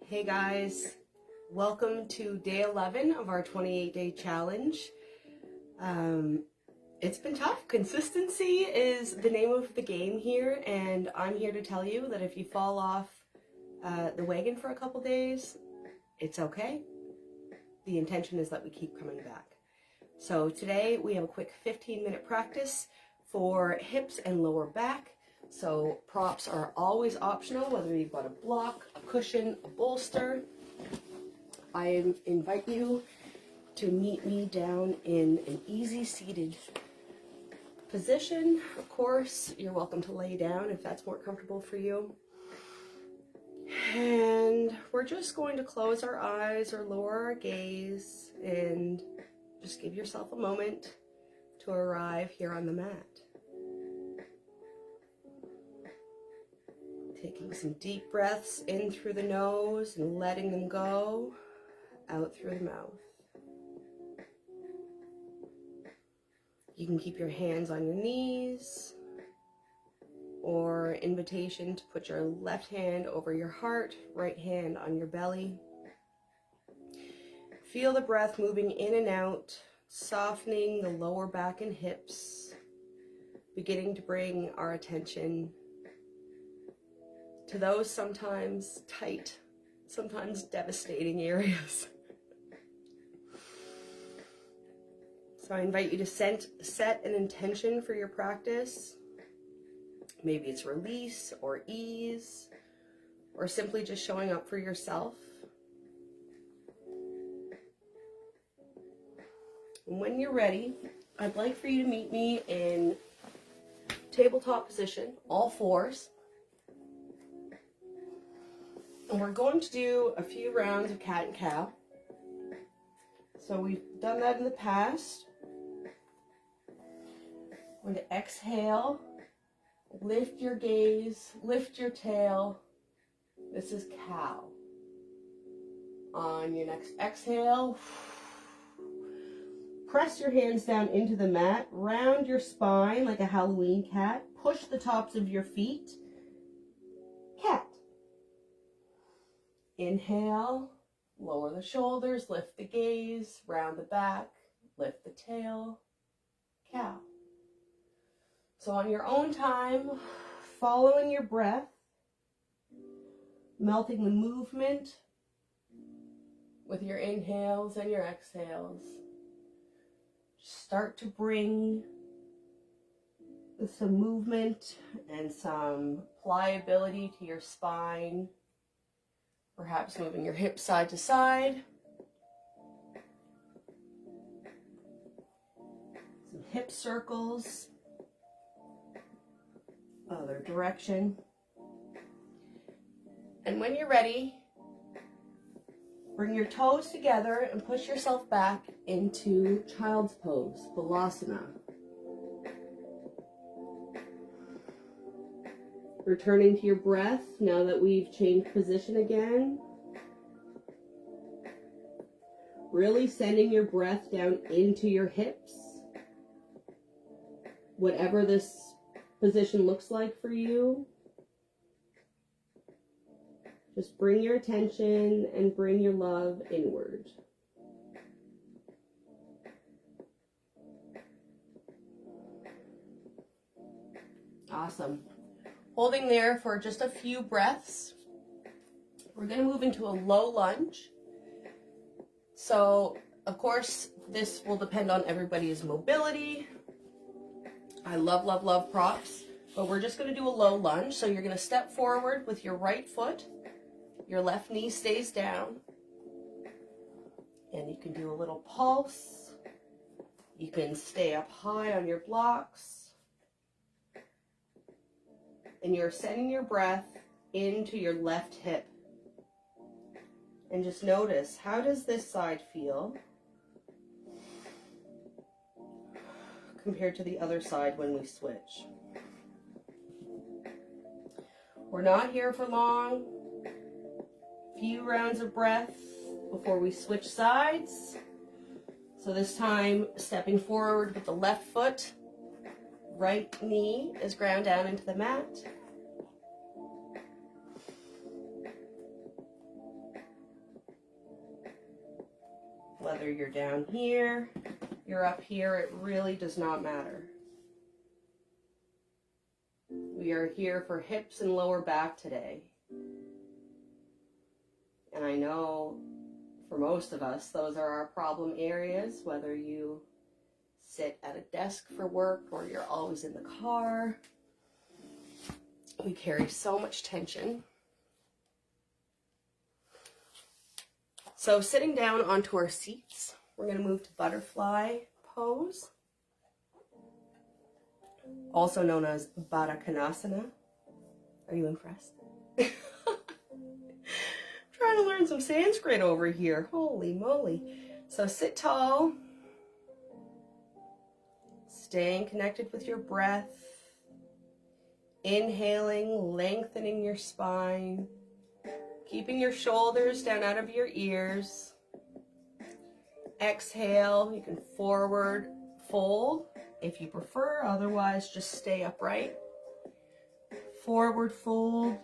Hey guys, welcome to day 11 of our 28-day challenge. It's been tough. Consistency is the name of the game here, and I'm here to tell you that if you fall off the wagon for a couple days, it's okay. The intention is that we keep coming back. So today we have a quick 15-minute practice for hips and lower back. So props are always optional, whether you've got a block, a cushion, a bolster. I invite you to meet me down in an easy seated position. Of course, you're welcome to lay down if that's more comfortable for you. And we're just going to close our eyes or lower our gaze and just give yourself a moment to arrive here on the mat. Taking some deep breaths in through the nose and letting them go out through the mouth. You can keep your hands on your knees, or invitation to put your left hand over your heart, right hand on your belly. Feel the breath moving in and out, softening the lower back and hips, beginning to bring our attention to those sometimes tight, sometimes devastating areas. So I invite you to set an intention for your practice. Maybe it's release or ease, or simply just showing up for yourself. And when you're ready, I'd like for you to meet me in tabletop position, all fours. And we're going to do a few rounds of cat and cow. So we've done that in the past. I'm going to exhale, lift your gaze, lift your tail. This is cow. On your next exhale, press your hands down into the mat, round your spine like a Halloween cat, push the tops of your feet, cat. Inhale, lower the shoulders, lift the gaze, round the back, lift the tail, cow. So on your own time, following your breath, melting the movement with your inhales and your exhales. Start to bring some movement and some pliability to your spine. Perhaps moving your hips side to side. Some hip circles. Other direction. And when you're ready, bring your toes together and push yourself back into child's pose, Konasana. Returning to your breath now that we've changed position again. Really sending your breath down into your hips. Whatever this position looks like for you. Just bring your attention and bring your love inward. Awesome. Holding there for just a few breaths. We're going to move into a low lunge. So, of course, this will depend on everybody's mobility. I love, love, love props, but we're just going to do a low lunge. So you're going to step forward with your right foot. Your left knee stays down. And you can do a little pulse. You can stay up high on your blocks. And you're sending your breath into your left hip. And just notice, how does this side feel compared to the other side when we switch? We're not here for long. Few rounds of breath before we switch sides. So this time, stepping forward with the left foot. Right knee is ground down into the mat. Whether you're down here, you're up here, it really does not matter. We are here for hips and lower back today. And I know for most of us, those are our problem areas, whether you sit at a desk for work or you're always in the car. We carry so much tension. So sitting down onto our seats, we're going to move to butterfly pose, also known as Baddha Konasana. Are you impressed? Trying to learn some Sanskrit over here. Holy moly. So sit tall, staying connected with your breath, inhaling, lengthening your spine, keeping your shoulders down out of your ears. Exhale, you can forward fold if you prefer, otherwise just stay upright. Forward fold.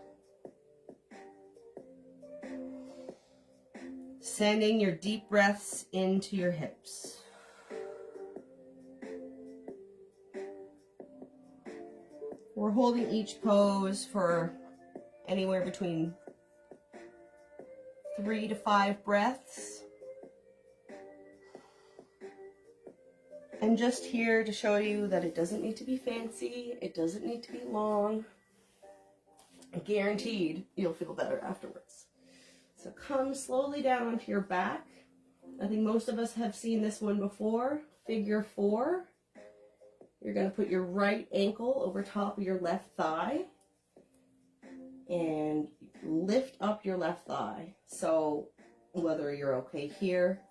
Sending your deep breaths into your hips. We're holding each pose for anywhere between 3 to 5 breaths. And just here to show you that it doesn't need to be fancy, it doesn't need to be long. Guaranteed you'll feel better afterwards. So come slowly down onto your back. I think most of us have seen this one before. Figure 4. You're going to put your right ankle over top of your left thigh and lift up your left thigh. So whether you're okay here,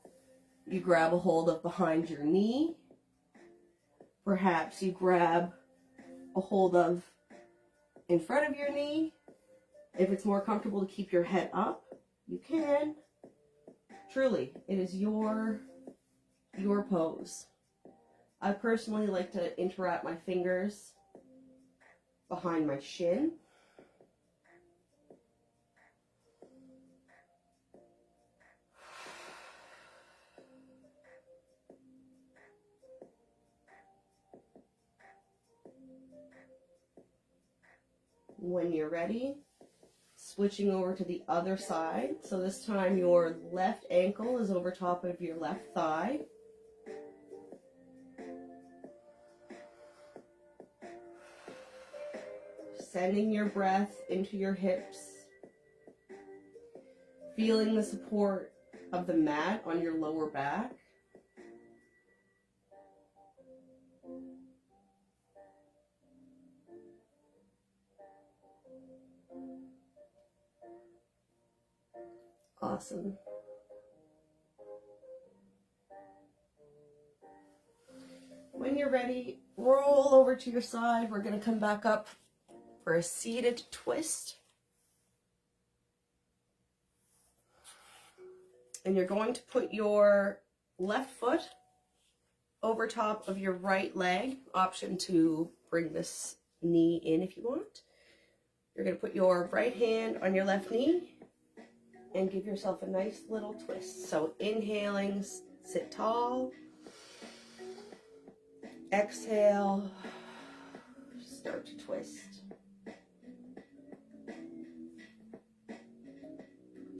you grab a hold of behind your knee. Perhaps you grab a hold of in front of your knee. If it's more comfortable to keep your head up, you can. Truly, it is your pose. I personally like to interwrap my fingers behind my shin. When you're ready, switching over to the other side. So this time your left ankle is over top of your left thigh. Sending your breath into your hips. Feeling the support of the mat on your lower back. Awesome. When you're ready, roll over to your side. We're going to come back up for a seated twist. And you're going to put your left foot over top of your right leg. Option to bring this knee in if you want. You're going to put your right hand on your left knee and give yourself a nice little twist. So inhaling, sit tall. Exhale, start to twist.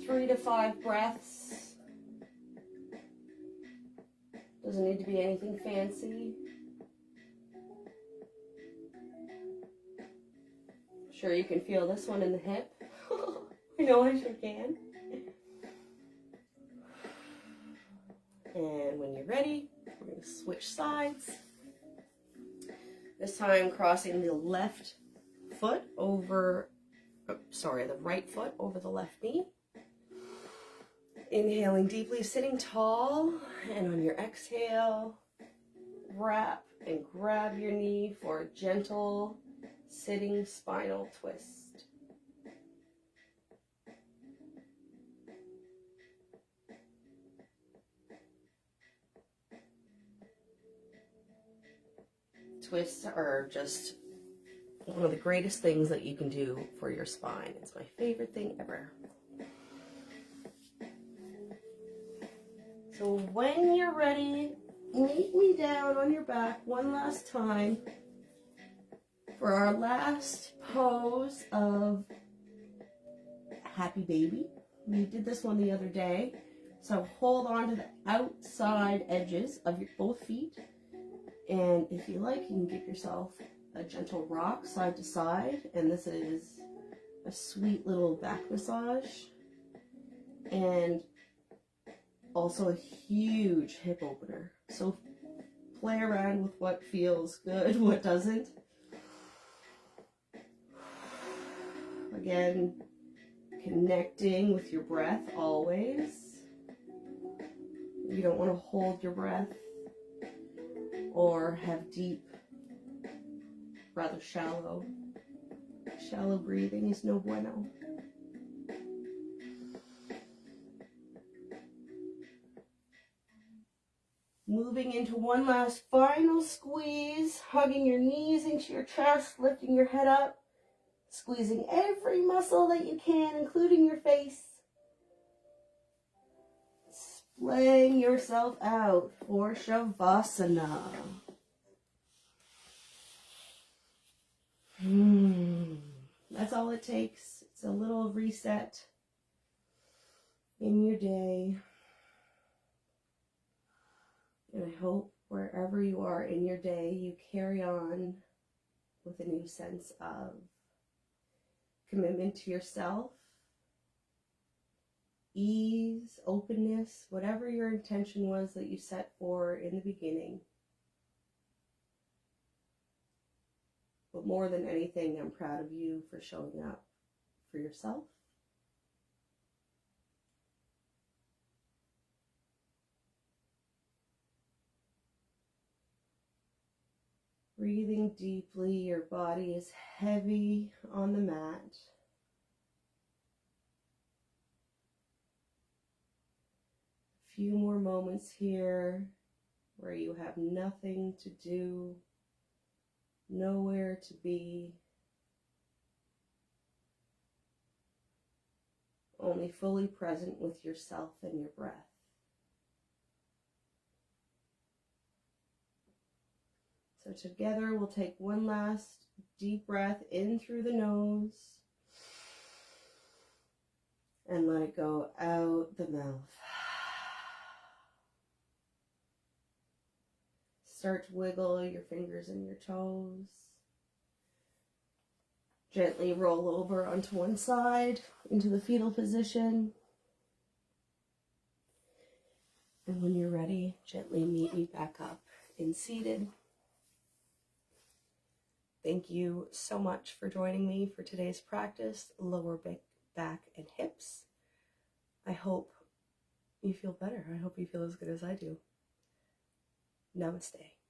3 to 5 breaths. Doesn't need to be anything fancy. Sure, you can feel this one in the hip. I know I sure can. And when you're ready, we're going to switch sides. This time crossing the left foot over, the right foot over the left knee. Inhaling deeply, sitting tall, and on your exhale, wrap and grab your knee for a gentle sitting spinal twist. Twists are just one of the greatest things that you can do for your spine. It's my favorite thing ever. So when you're ready, meet me down on your back one last time for our last pose of Happy Baby. We did this one the other day. So hold on to the outside edges of your both feet. And if you like, you can give yourself a gentle rock side to side. And this is a sweet little back massage. And also a huge hip opener. So play around with what feels good, what doesn't. Again, connecting with your breath always. You don't want to hold your breath or have deep, rather shallow breathing is no bueno. Moving into one last final squeeze, hugging your knees into your chest, lifting your head up, squeezing every muscle that you can, including your face. Splaying yourself out for Shavasana. That's all it takes. It's a little reset in your day. And I hope wherever you are in your day, you carry on with a new sense of commitment to yourself, ease, openness, whatever your intention was that you set for in the beginning. But more than anything, I'm proud of you for showing up for yourself. Breathing deeply, your body is heavy on the mat. A few more moments here where you have nothing to do, nowhere to be, only fully present with yourself and your breath. So together we'll take one last deep breath in through the nose and let it go out the mouth. Start to wiggle your fingers and your toes. Gently roll over onto one side into the fetal position. And when you're ready, gently meet me back up in seated. Thank you so much for joining me for today's practice, lower back and hips. I hope you feel better. I hope you feel as good as I do. Namaste.